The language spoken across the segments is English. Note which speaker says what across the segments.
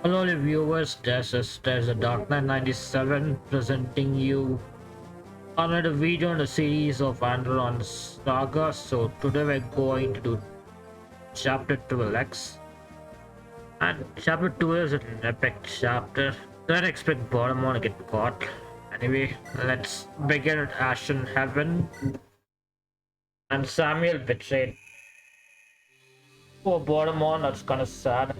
Speaker 1: Hello viewers, there's a Dark Knight 97 presenting you another video in the series of Andaron Saga. So today we're going to do chapter 12X, and chapter 2 is an epic chapter. Don't expect Baltimore to get caught. Anyway, let's begin at Ashen Heaven and Samuel betrayed. Oh, Baltimore, that's kind of sad.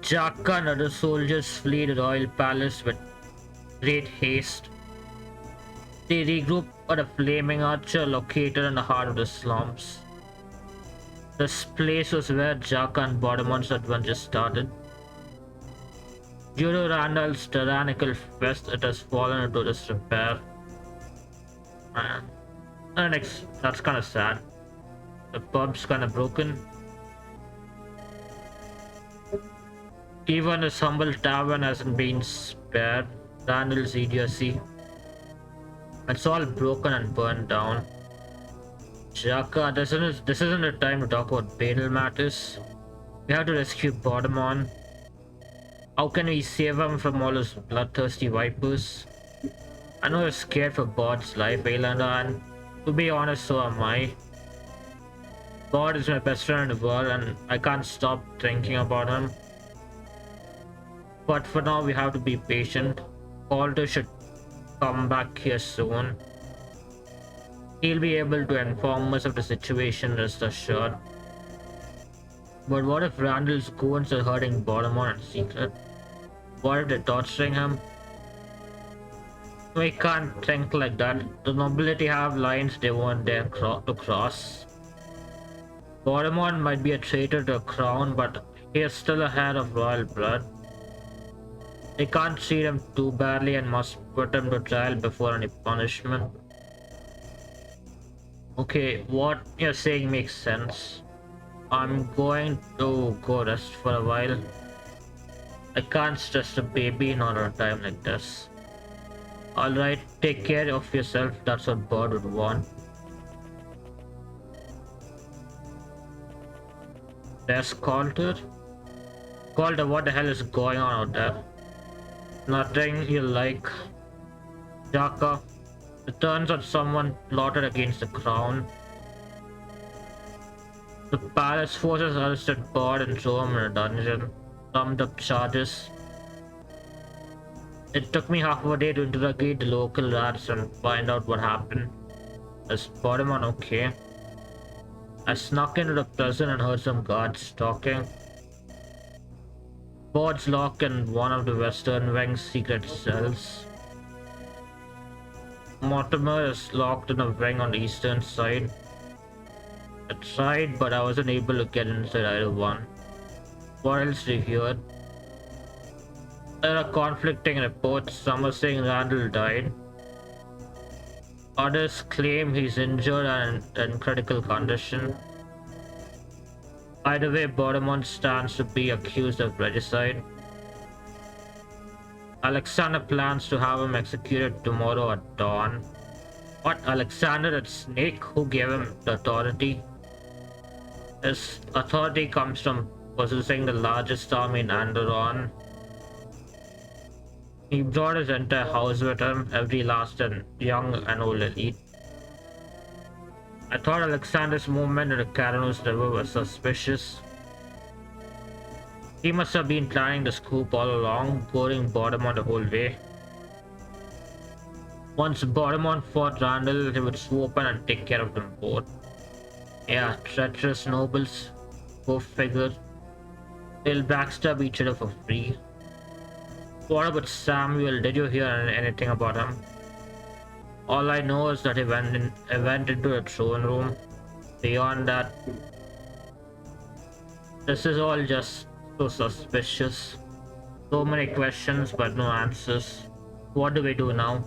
Speaker 1: Jaka and other soldiers flee the royal palace with great haste. They regroup at a flaming archer located in the heart of the slums. This place was where Jaka and Bodemon's adventure started. Due to Randall's tyrannical fist, it has fallen into disrepair. Man, that's kind of sad. The pub's kind of broken. Even his humble tavern hasn't been spared. Randall's idiocy. It's all broken and burned down. Jaka, this isn't the time to talk about banal matters. We have to rescue Bodemon. How can we save him from all those bloodthirsty vipers? I know you're scared for Bod's life, Aylanda, and to be honest, so am I. Bod is my best friend in the world, and I can't stop thinking about him. But for now, we have to be patient. Calder should come back here soon. He'll be able to inform us of the situation, rest assured. But what if Randall's goons are hurting Baltimore in secret? What if they're torturing him? We can't think like that. The nobility have lines they won't dare to cross. Baltimore might be a traitor to the crown, but he is still a heir of royal blood. They can't treat him too badly and must put him to trial before any punishment. Okay, what you're saying makes sense. I'm going to go rest for a while. I can't stress a baby not at a time like this. Alright, take care of yourself, that's what Bod would want. There's Calder. Calder, what the hell is going on out there? Nothing you like. Jaka. It turns out someone plotted against the crown. The palace forces arrested Bod and threw him in a dungeon. Summed up charges. It took me half a day to interrogate the local rats and find out what happened. Is Bodemon okay? I snuck into the prison and heard some guards talking. Bod's locked in one of the Western Wing's secret cells. Mortimer is locked in a wing on the eastern side. I tried, but I wasn't able to get inside either one. What else do you hear? There are conflicting reports. Some are saying Randall died. Others claim he's injured and in critical condition. Either way, Bodemon stands to be accused of regicide. Alexander plans to have him executed tomorrow at dawn. What, Alexander, that snake? Who gave him the authority? His authority comes from possessing the largest army in Andaron. He brought his entire house with him, every last and young and old elite. I thought Alexander's movement in the Caranos River was suspicious. He must have been planning the scoop all along, goring Bodemon the whole way. Once Bodemon fought Randall, he would swoop in and take care of them both. Yeah, treacherous nobles. Go figure. They'll backstab each other for free. What about Samuel? Did you hear anything about him? All I know is that he went into the throne room. Beyond that, this is all just so suspicious. So many questions but no answers. What do we do now?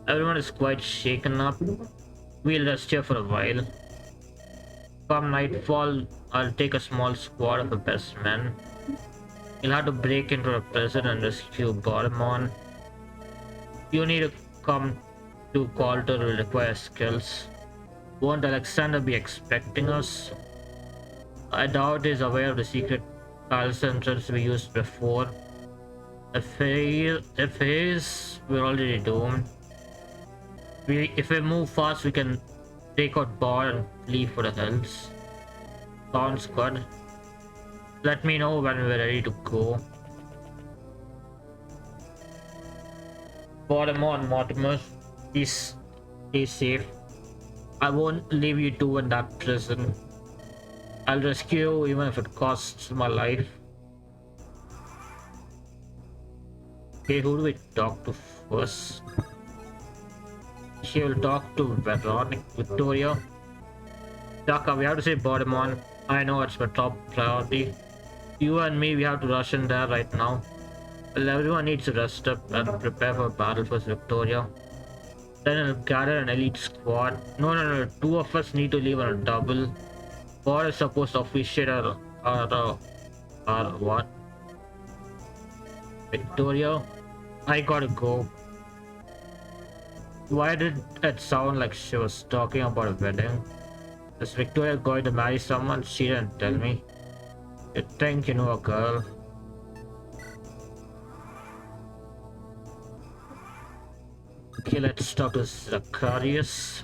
Speaker 1: Everyone is quite shaken up. We'll rest here for a while. Come nightfall, I'll take a small squad of the best men. You'll have to break into the prison and rescue Bodemon. You need to come to Calder will require skills. Won't Alexander be expecting us? I doubt he's aware of the secret palace entrance we used before. If he is, we're already doomed. If we move fast, we can take out Bar and flee for the hills. Sounds good. Let me know when we're ready to go. Mortimer, please stay safe. I won't leave you two in that prison. I'll rescue you even if it costs my life. Okay, who do we talk to first? She will talk to Victoria. Saga, we have to save Bodemon. I know it's my top priority. You and me, we have to rush in there right now. Well, everyone needs to rest up and prepare for battle for Victoria. Then I'll gather an elite squad. No. Two of us need to leave on a double. War is supposed to officiate our what? Victoria? I gotta go. Why did it sound like she was talking about a wedding? Is Victoria going to marry someone? She didn't tell me. You think you know a girl? Okay, let's talk to Zacharias.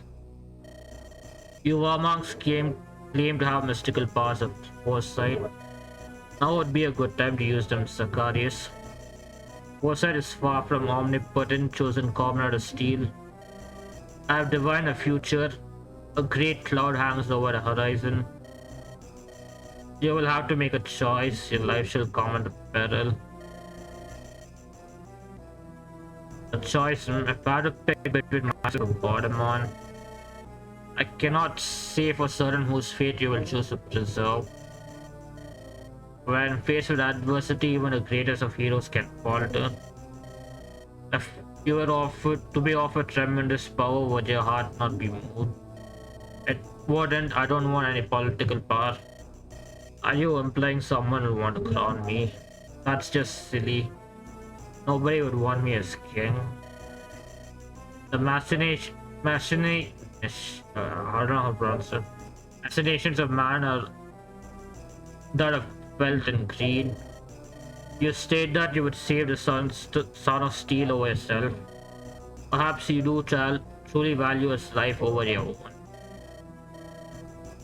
Speaker 1: You monks claim to have mystical powers of foresight. Now would be a good time to use them, Zacharias. Foresight is far from omnipotent, chosen commoner to steal. I have divined a future. A great cloud hangs over the horizon. You will have to make a choice. Your life shall come under peril. A choice. If I had to pick between myself and Bodemon, I cannot say for certain whose fate you will choose to preserve. When faced with adversity, even the greatest of heroes can falter. If you were offered tremendous power, would your heart not be moved? It wouldn't. I don't want any political power. Are you implying someone will want to crown me? That's just silly. Nobody would want me as king. The I don't know how to pronounce it. Machinations of man are that of wealth and greed. You state that you would save the son of steel over yourself. Perhaps you do truly value his life over your own.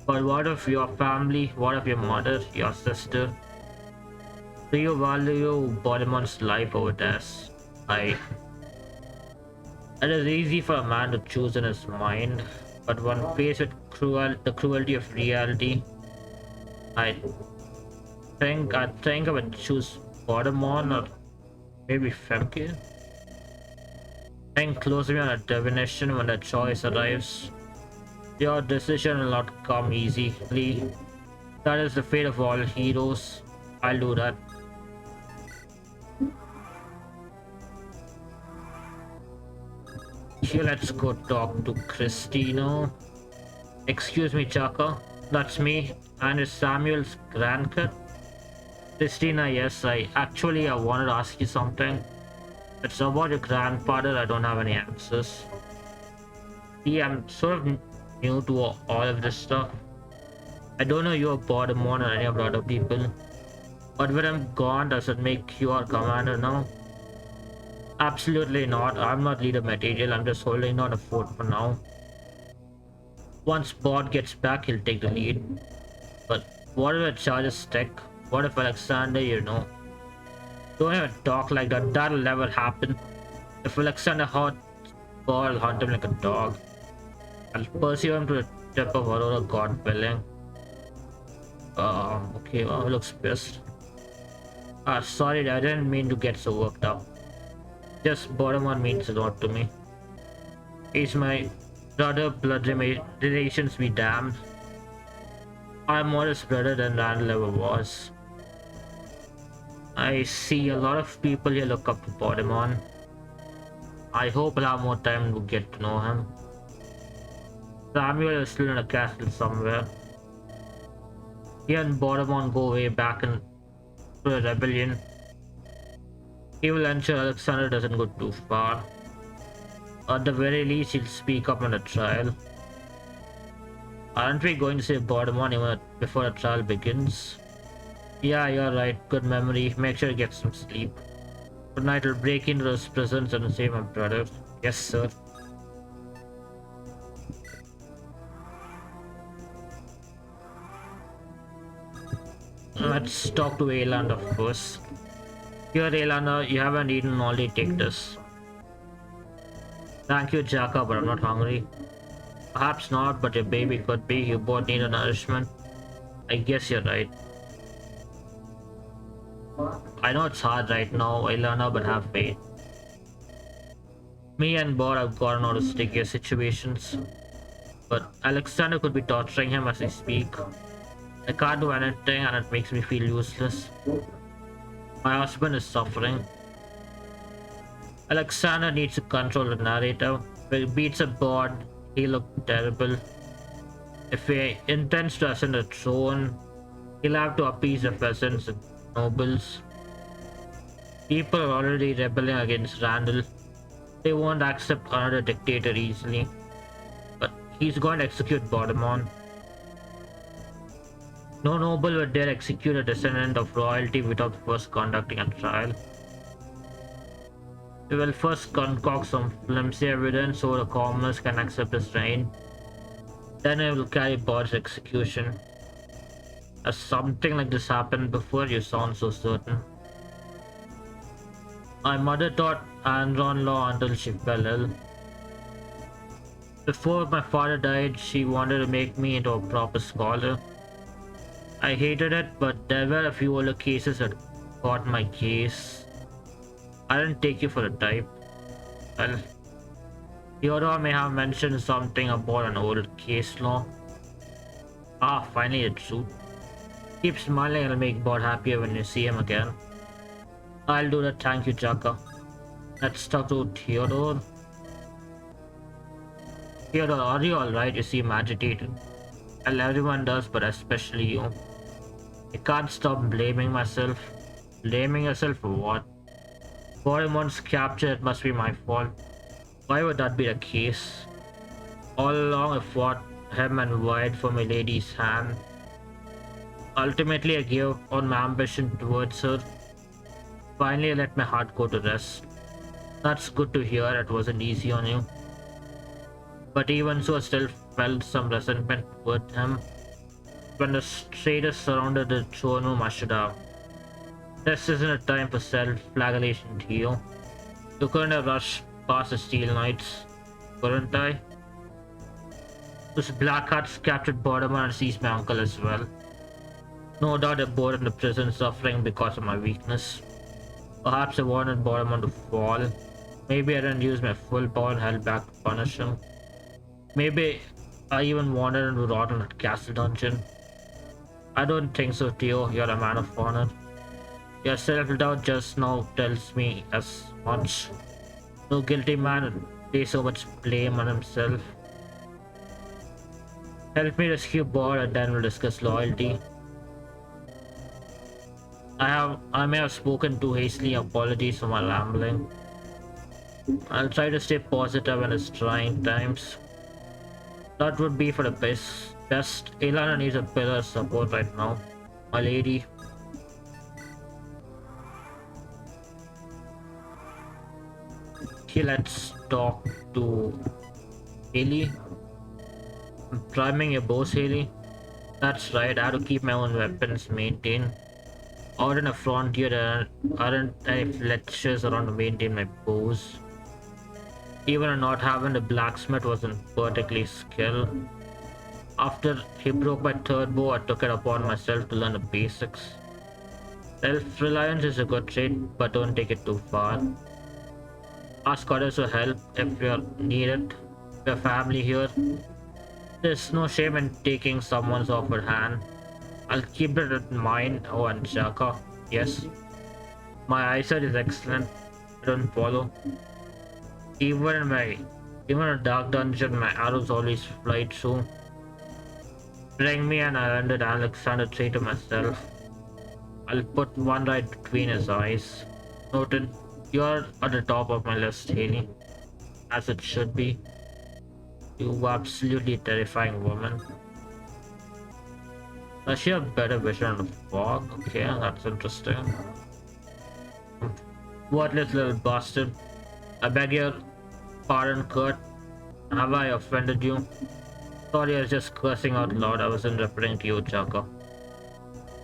Speaker 1: But what of your family? What of your mother, your sister? Do you value Bodemon's life over theirs? It is easy for a man to choose in his mind, but when faced with the cruelty of reality, I think I would choose Bodemon or maybe Femke. Think closely on a divination when the choice arrives. Your decision will not come easily. That is the fate of all heroes. I'll do that. Here, let's go talk to Christina. Excuse me, Chaka. That's me, and it's Samuel's grandkid. Christina, yes, I wanted to ask you something. It's about your grandfather. I don't have any answers. See, I'm sort of new to all of this stuff. I don't know you about Bodemon or any of the other people. But when I'm gone, does it make you our commander now? Absolutely not. I'm not leader material. I'm just holding on a fort for now. Once Bod gets back, he'll take the lead. But what if the charges stick? What if Alexander, don't even talk like that. That'll never happen. If Alexander hurt Bod, I'll hunt him like a dog. I'll pursue him to the tip of Aurora, God willing. Okay, well, he looks pissed. Sorry, I didn't mean to get so worked up. Just Bodemon means a lot to me. He's my brother, blood relations be damned. I'm more his brother than Randall ever was. I see a lot of people here look up to Bodemon. I hope I'll have more time to get to know him. Samuel is still in a castle somewhere. He and Bodemon go way back into the rebellion. He will ensure Alexander doesn't go too far. At the very least, he'll speak up on the trial. Aren't we going to save Bordemon even before the trial begins? Yeah, you're right. Good memory. Make sure you get some sleep. Tonight I'll break into those prisons and save my brother. Yes, sir. Let's talk to Aelanda first. Here, Aelanda, you haven't eaten all day. Take this. Thank you, Jaka, but I'm not hungry. Perhaps not, but your baby could be. You both need a nourishment. I guess you're right. I know it's hard right now, Aelanda, but have faith. Me and Bod have gotten out of stickier situations, but Alexander could be torturing him as I speak. I can't do anything and it makes me feel useless. My husband is suffering. Alexander needs to control the narrative. If he beats a Bod, he'll look terrible. If he intends to ascend the throne, he'll have to appease the peasants and nobles. People are already rebelling against Randall. They won't accept another dictator easily. But he's going to execute Bordemon. No noble would dare execute a descendant of royalty without first conducting a trial. We will first concoct some flimsy evidence so the commoners can accept his reign. Then I will carry Bod's execution. Has something like this happened before? You sound so certain. My mother taught Andaron law until she fell ill. Before my father died, she wanted to make me into a proper scholar. I hated it, but there were a few older cases that caught my gaze. I didn't take you for a type. Well, Theodore may have mentioned something about an old case law. Ah, finally the truth. Keep smiling, it'll make Bod happier when you see him again. I'll do that, thank you, Jaka. Let's talk to Theodore. Theodore, are you alright? You seem agitated. Well, everyone does, but especially you. I can't stop blaming myself. Blaming yourself for what? Boremon's capture, it must be my fault. Why would that be the case? All along I fought him and wired for my lady's hand. Ultimately I gave on my ambition towards her. Finally I let my heart go to rest. That's good to hear, it wasn't easy on you. But even so I still felt some resentment toward him. When the traders surrounded the throne room, I should have. This isn't a time for self-flagellation, Theo. You couldn't have rushed past the Steel Knights, couldn't I? Those Blackhearts captured Bordemon and seized my uncle as well. No doubt they're both in the prison suffering because of my weakness. Perhaps I wanted Bordemon to fall. Maybe I didn't use my full power and held back to punish him. Maybe I even wanted him to rot in that castle dungeon. I don't think so, Theo. You're a man of honor. Your self-doubt just now tells me as much. No guilty man would lay so much blame on himself. Help me rescue Bod and then we'll discuss loyalty. I may have spoken too hastily. Apologies for my rambling. I'll try to stay positive in its trying times. That would be for the best. Aelanda needs a pillar of support right now. My lady. Okay, let's talk to Haley. I'm priming your bows, Haley. That's right, I have to keep my own weapons maintained. Out in a frontier, there aren't any fletchers around to maintain my bows. Even not having a blacksmith wasn't particularly skilled. After he broke my third bow, I took it upon myself to learn the basics. Self-reliance is a good trait, but don't take it too far. Ask others for help if you're needed. Your family here. There's no shame in taking someone's offered hand. I'll keep it in mind. Oh, and Jaka. Yes. My eyesight is excellent. I don't follow. Even in a dark dungeon, my arrows always fly through. Bring me and I'll ended Alexander traitor myself. I'll put one right between his eyes. Noted. You're at the top of my list, Haley. As it should be. You absolutely terrifying woman. Does she have better vision on the fog? Okay, that's interesting. Worthless little bastard. I beg your pardon, Kurt. Have I offended you? Sorry, I was just cursing out loud. I wasn't referring to you, Chaka.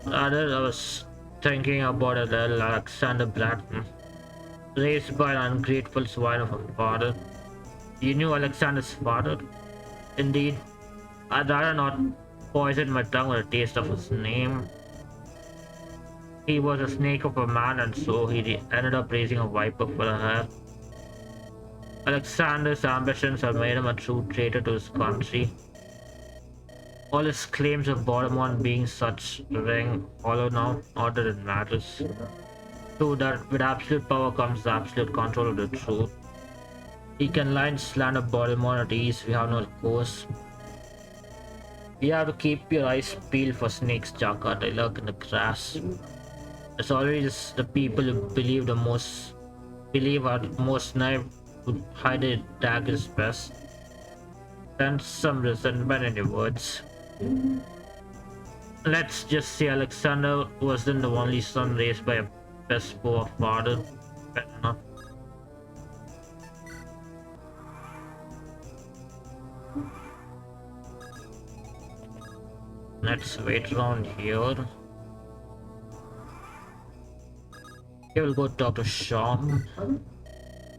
Speaker 1: Rather, I was thinking about a little Alexander Blatton, raised by an ungrateful swine of a father. You knew Alexander's father? Indeed. I'd rather not poison my tongue with a taste of his name. He was a snake of a man, and so he ended up raising a viper for a hair. Alexander's ambitions have made him a true traitor to his country. All his claims of Baltimore being such ring hollow now, not that it matters. True that with absolute power comes absolute control of the truth. He can lie and slander Baltimore at ease, we have no course. You have to keep your eyes peeled for snakes, Chaka. They lurk in the grass. It's always the people who believe are most naive who hide their daggers best. Sense some resentment in your words. Let's just say Alexander wasn't the only son raised by a best poor father. Fair enough. Let's wait around here. Okay, we'll go talk to Sean.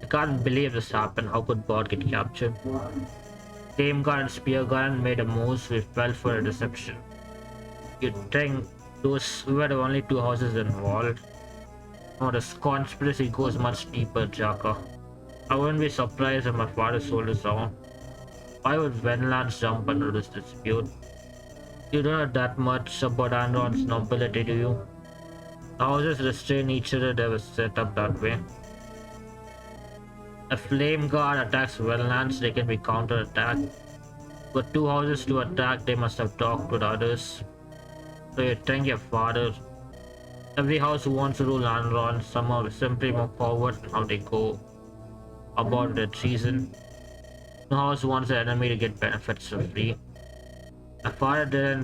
Speaker 1: I can't believe this happened. How could Bot get captured? Flame Guard and Spear Guard made a move. We fell for a deception. You'd think those were the only two houses involved. No, this conspiracy goes much deeper, Jaka. I wouldn't be surprised if my father sold his own. Why would Venlands jump into this dispute? You don't know that much about Andaron's nobility, do you? The houses restrain each other, they were set up that way. If Flame Guard attacks Venlands, they can be counter-attacked. But two houses to attack, they must have talked with others. So you think your father... Every house who wants to rule Andaron somehow is simply more forward in how they go about their treason. No house wants the enemy to get benefits for free. My father didn't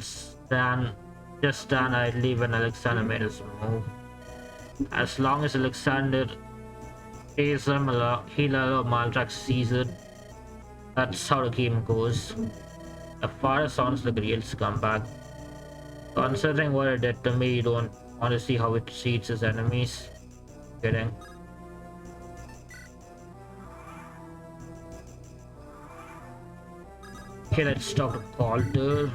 Speaker 1: just stand idly when Alexander made his move. As long as Alexander pays him, he'll allow Maldrax seize it. That's how the game goes. My father sounds like a real scumbag. Considering what it did to me, you don't want to see how it treats his enemies. Kidding. Okay, let's talk to Calder.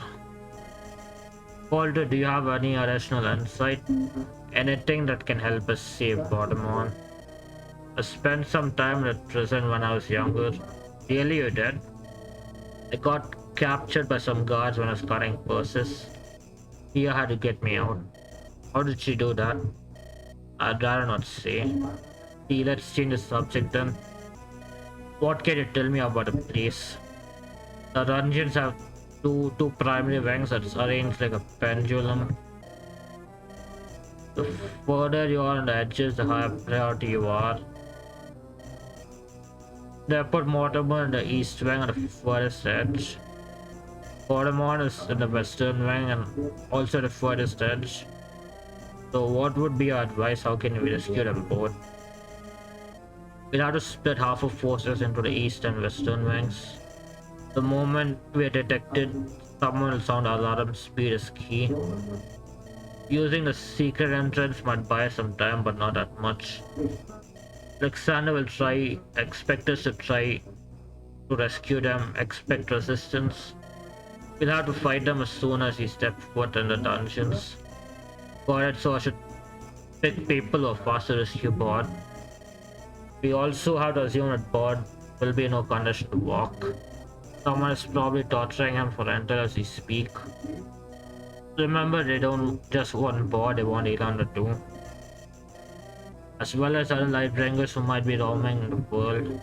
Speaker 1: Calder, do you have any additional insight? Anything that can help us save Baltimore? I spent some time in prison when I was younger. Really, you did? I got captured by some guards when I was cutting purses. Tia had to get me out. How did she do that? I'd rather not say. See, let's change the subject then. What can you tell me about the place? The dungeons have two primary wings that's arranged like a pendulum. The further you are on the edges, the higher priority you are. They put Mortimer in the east wing on the furthest edge. Mortimer is in the western wing and also the furthest edge. So what would be your advice? How can we rescue them both? We'll have to split half of forces into the east and western wings. The moment we are detected, someone will sound alarm. Speed is key. Using the secret entrance might buy some time, but not that much. Alexander will expect us to try to rescue them, expect resistance. We'll have to fight them as soon as he steps foot in the dungeons. Got it, so I should pick people who are faster to rescue Bod. We also have to assume that Bod will be in no condition to walk. Someone is probably torturing him for rental as we speak. Remember, they don't just want Bod, they want Elanda too. As well as other Lightbringers who might be roaming in the world.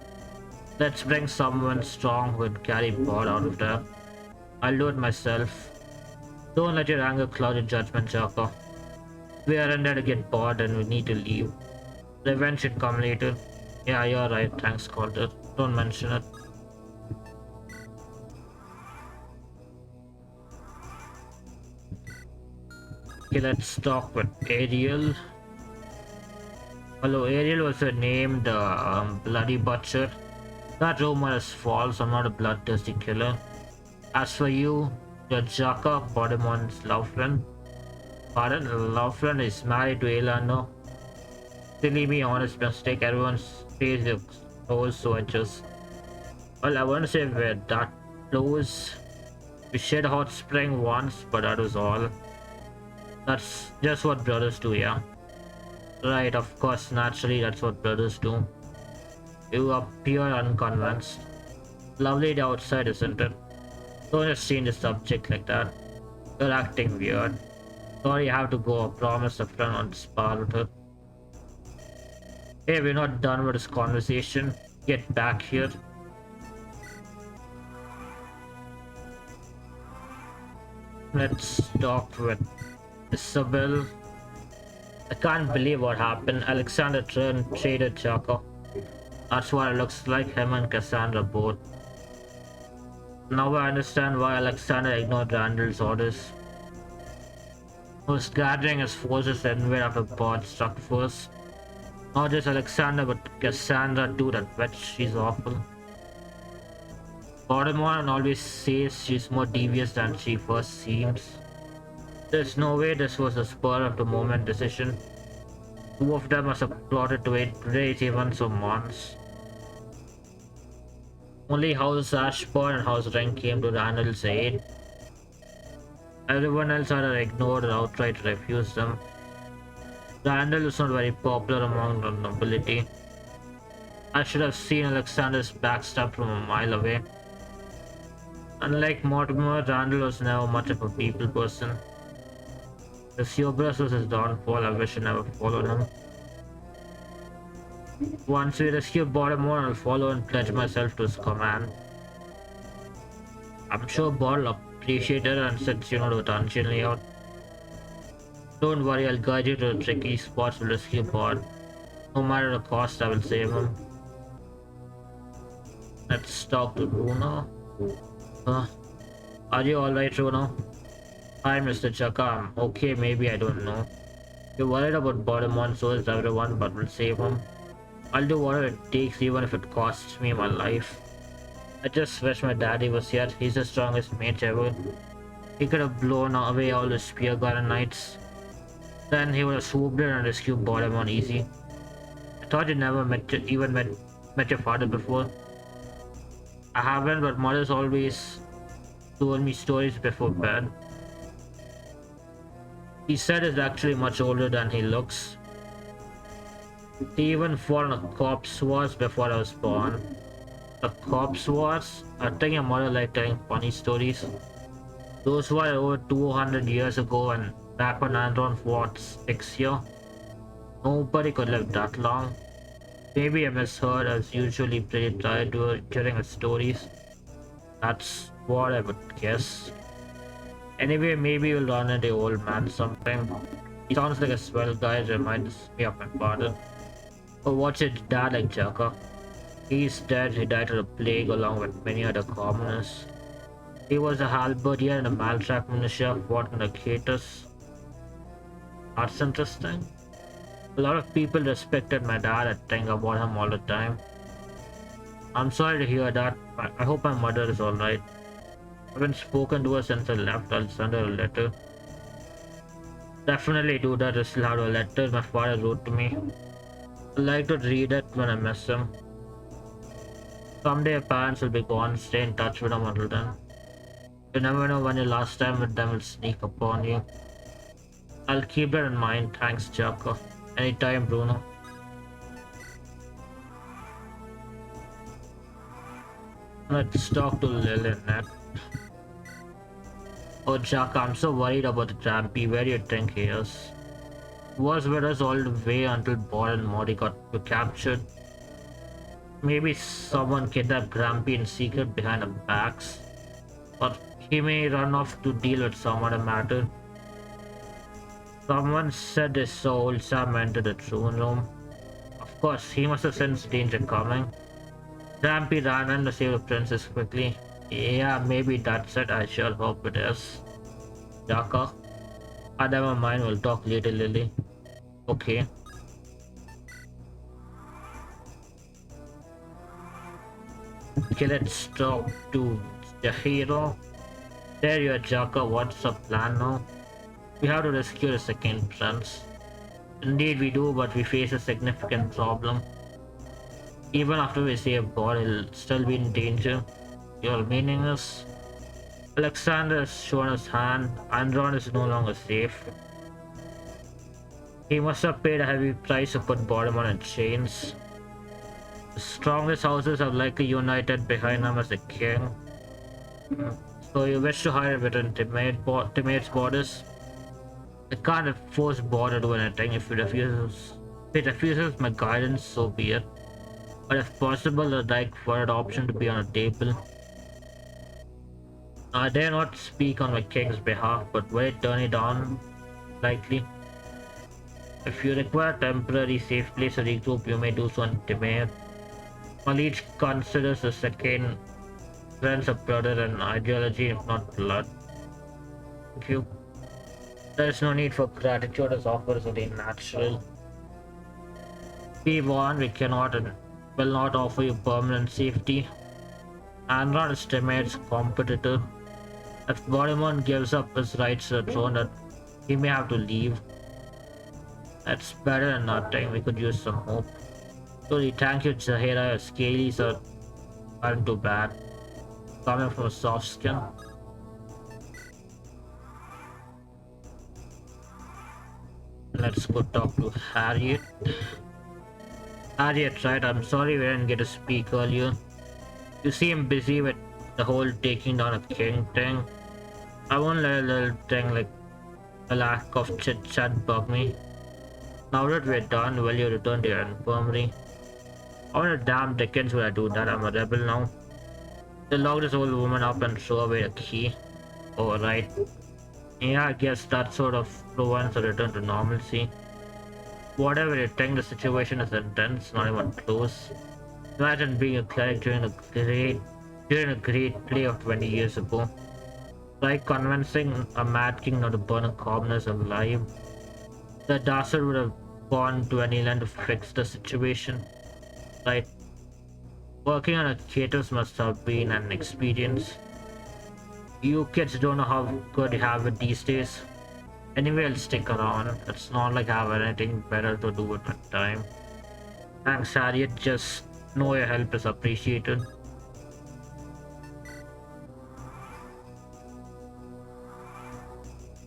Speaker 1: Let's bring someone strong who can carry Bod out of there. I'll do it myself. Don't let your anger cloud your judgment, Jaka. We are in there to get Bod and we need to leave. Revenge should come later. Yeah, you're right, thanks Calder. Don't mention it. Okay, let's talk with Ariel. Hello, Ariel was named Bloody Butcher. That rumor is false. I'm not a bloodthirsty killer. As for you, your Jaka, Podemon's love friend. Pardon, love friend is married to Elano. Silly me, honest mistake. Everyone says your soul switches. Well, I won't say we're that close. We shared a hot spring once, but that was all. That's just what brothers do, yeah. Right, of course, naturally, that's what brothers do. You appear unconvinced. Lovely the outside, isn't it? Don't just change the subject like that. You're acting weird. Sorry, I have to go. I promise a friend on spar with her. Hey, we're not done with this conversation. Get back here. Let's talk with Isabel. I can't believe what happened. Alexander traded Chaka. That's what it looks like, him and Cassandra both. Now I understand why Alexander ignored Randall's orders. He was gathering his forces to invade after Bod struck first. Not just Alexander, but Cassandra too, that witch, she's awful. Bodemon always says she's more devious than she first seems. There's no way this was a spur of the moment decision. Two of them must have plotted to raise even some months. Only House Ashburn and House Rank came to Randall's aid. Everyone else either ignored or outright refused them. Randall is not very popular among the nobility. I should have seen Alexander's backstab from a mile away. Unlike Mortimer, Randall was never much of a people person. If Hubris was his downfall, I wish I never followed him. Once we rescue Baltimore, I'll follow and pledge myself to his command. I'm sure Ball will appreciate it and sets you know the dungeon layout. Don't worry, I'll guide you to the tricky spots to rescue Bod. No matter the cost, I will save him. Let's talk to Bruno. Are you alright, Bruno? Hi, Mr. Chaka. I'm okay, maybe, I don't know. You're worried about Bodemon, so is everyone, but we'll save him. I'll do whatever it takes, even if it costs me my life. I just wish my daddy was here. He's the strongest mage ever. He could have blown away all the spear garden knights. Then he would have swooped in and rescued Bodemon easy. I thought you never met your father before. I haven't, but mother's always told me stories before bed. He said he's actually much older than he looks. He even fought on a corpse wars before I was born. The corpse wars? I think your mother liked telling funny stories. Those were over 200 years ago and back when Andaron fought 6 years. Nobody could live that long. Maybe I misheard. I was usually pretty tired during her stories. That's what I would guess. Anyway, maybe we'll run into the old man sometime. He sounds like a swell guy, reminds me of my father. But what's your dad like, Jaka? He's dead. He died of the plague along with many other commoners. He was a halberdier and a maltrack militia fought in the Catus. That's interesting. A lot of people respected my dad. I think about him all the time. I'm sorry to hear that. I hope my mother is alright. I haven't spoken to her since I left. I'll send her a letter. Definitely do that. I still have a letter my father wrote to me. I like to read it when I miss him. Someday your parents will be gone. Stay in touch with them until then. You never know when your last time with them will sneak upon you. I'll keep that in mind. Thanks, Jaka. Anytime, Bruno. Let's talk to Lilith. Oh, Jaka, I'm so worried about the Trampy. Where do you think he is? He was with us all the way until Bod and Mori got captured. Maybe someone kidnapped Grampy in secret behind our backs. Or he may run off to deal with some other matter. Someone said they saw old Sam enter the throne room. Of course, he must have sensed danger coming. Grampy ran in to save the princess quickly. Yeah, maybe that's it. I sure hope it is. Jaka. Ah, never mind, we'll talk later, Lily. Okay. Okay, let's talk to the hero. There you are, Jaka. What's the plan now? We have to rescue the second prince. Indeed we do, but we face a significant problem. Even after we save Bod, he'll still be in danger. Your meaning is? Alexander has shown his hand. Andaron is no longer safe. He must have paid a heavy price to put Bodemon in chains. The strongest houses are likely united behind him as a king. So you wish to hide within Timaeus' borders? I can't force Bod to do anything. If it refuses my guidance, so be it. But if possible, I'd like for an option to be on a table. I dare not speak on my king's behalf, but will it turn it down? Likely. If you require a temporary safe place to regroup, you may do so in Timur. Malik considers the second friends of brother and ideology, if not blood. Thank you. There is no need for gratitude as offers are natural. We warn we cannot and will not offer you permanent safety. Andaron is Timur's competitor. If Bodemon gives up his rights to the throne, that he may have to leave. That's better than nothing. We could use some hope. Sorry, thank you, Zahira. Your scalies aren't too bad. Coming from a soft skin. Let's go talk to Harriet. Harriet, right? I'm sorry we didn't get to speak earlier. You seem busy with the whole taking down a king thing. I won't let a little thing like a lack of chit chat bug me. Now that we're done, will you return to your infirmary? How in the damn dickens would I do that? I'm a rebel now. They lock this old woman up and throw away the key. Oh, right. Yeah, I guess that sort of prevents a return to normalcy. Whatever you think, the situation is intense, not even close. Imagine being a cleric during a great play of 20 years ago. Like convincing a mad king not to burn a commoners alive. The dastard would have gone to any land to fix the situation. Right. Working on a caters must have been an experience. You kids don't know how good you have it these days. Anyway, I'll stick around. It's not like I have anything better to do with my time. Thanks, Harriet. Just know your help is appreciated.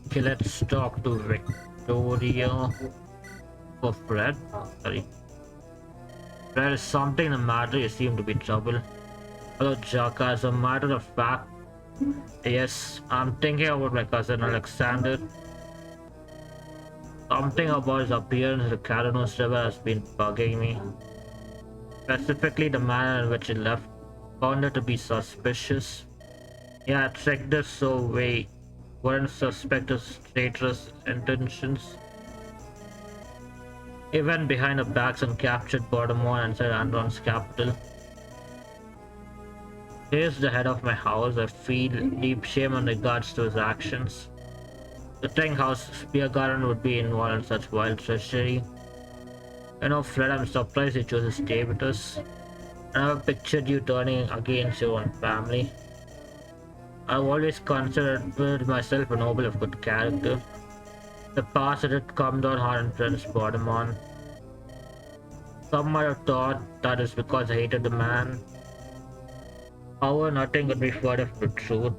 Speaker 1: Okay, let's talk to Victoria for Fred. Sorry. There is something the matter. You seem to be in trouble. Hello, Jaka. As a matter of fact, yes, I'm thinking about my cousin Alexander. Something about his appearance in the Caranos River has been bugging me. Specifically, the manner in which he left found it to be suspicious. Yeah, I checked this so we wouldn't suspect his traitorous intentions. He went behind our backs and captured Bodemon inside Andaron's capital. He is the head of my house. I feel deep shame in regards to his actions. To think how Speargarden would be involved in such wild treachery. You know, Fred, I'm surprised you chose to stay with us. I never pictured you turning against your own family. I've always considered myself a noble of good character. In the past, I did come down hard on Prince Bodemon. Some might have thought that is because I hated the man. However, nothing could be further from the truth.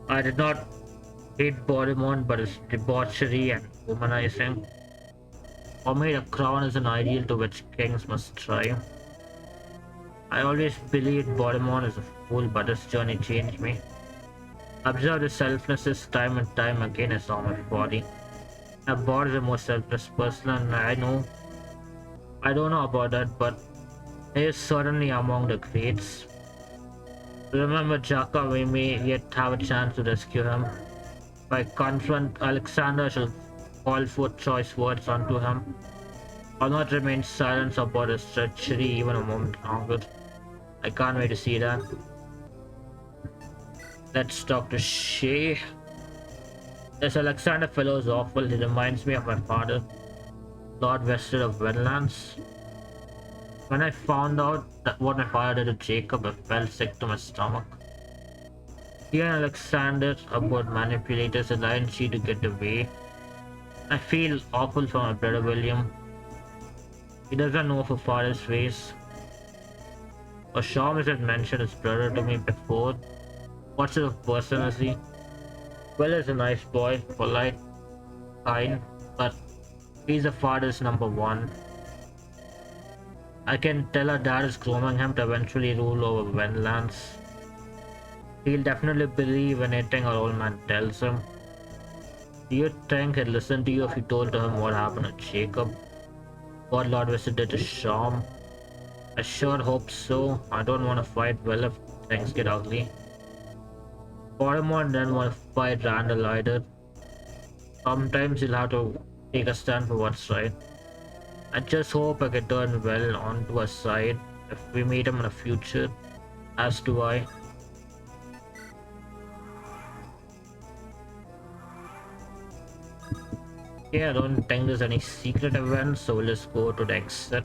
Speaker 1: I did not hate Bodemon, but his debauchery and womanizing. For me, the crown is an ideal to which kings must strive. I always believed Bodemon is a fool, but this journey changed me. I observed his selflessness time and time again. I saw my body. Bod is the most selfless person, and I don't know about that, but he is certainly among the greats. Remember, Jaka, we may yet have a chance to rescue him. If I confront Alexander, I shall call forth choice words unto him. I'll not remain silent about his treachery even a moment longer. I can't wait to see that. Let's talk to Shay. This Alexander fellow is awful. He reminds me of my father, Lord Wested of Wetlands. When I found out that what my father did to Jacob, I felt sick to my stomach. He and Alexander are both manipulators aligned she to get away. I feel awful for my brother William. He doesn't know of her father's face. Or Shawms had mentioned his brother to me before. What sort of person is he? Will is a nice boy, polite, kind, but he's a father's number one. I can tell her dad is grooming him to eventually rule over Wendlands. He'll definitely believe anything our old man tells him. Do you think he'd listen to you if you told him what happened to Jacob? What Lord Wizard did to Sham? I sure hope so. I don't want to fight Will if things get ugly. Pottermore didn't want to fight Randall either. Sometimes you'll have to take a stand for what's right. I just hope I can turn Will onto our side if we meet him in the future, as do I. Yeah, I don't think there's any secret events, so we'll just go to the exit.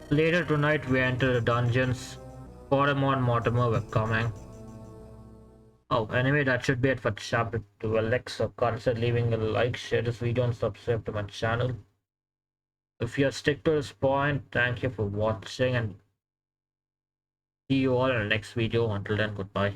Speaker 1: Later tonight, we enter the dungeons. Pottermore and Mortimer were coming. Oh, anyway, that should be it for chapter 12. So consider leaving a like, share this video, and subscribe to my channel. If you stick to this point, thank you for watching, and see you all in the next video. Until then, goodbye.